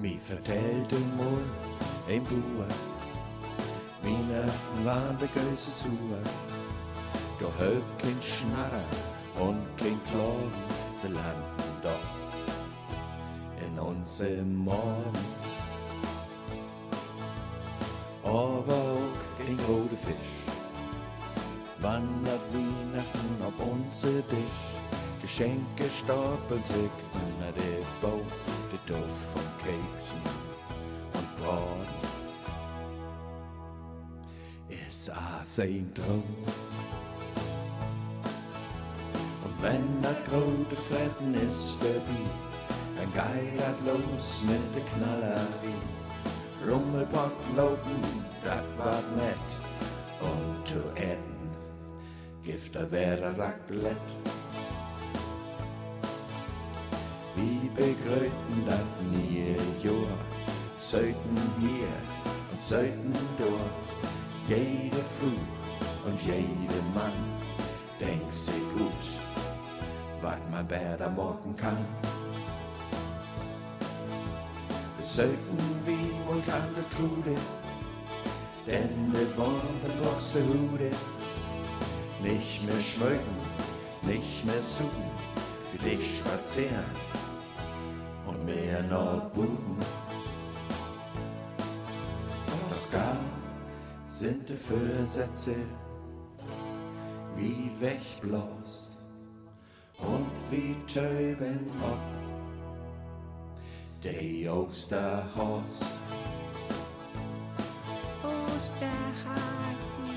Mi fortalte mor en bua, Weihnachten waren der Göse sur. Da hört kein Schnarrer und kein Klagen, sie landen doch in unserem Morgen. Aber auch kein roter Fisch wandert Weihnachten auf unser Tisch. Geschenke stapeln sich unter der Baum, der Duft von Keksen und Braten. Es ist ein Traum. Und wenn das große Fressen ist vorbei, dann geht das los mit der Knallerie. Rummelpottloten, das war nett. Und zu essen, gibt da wäre Raclette. Wie begrüßen das nie Jahr, Söten hier und Söten dort. Jede Frau und jeder Mann denkt sich gut, was man besser morgen kann. Wir sollten wie wohl kann der Trude, denn der warme Boxe Hude. Nicht mehr schmücken, nicht mehr suchen, für dich spazieren und mehr noch Buden. Doch gar sind die Vorsätze wie wegblost und wie töben ab. Der Osterhaus. Osterhasi,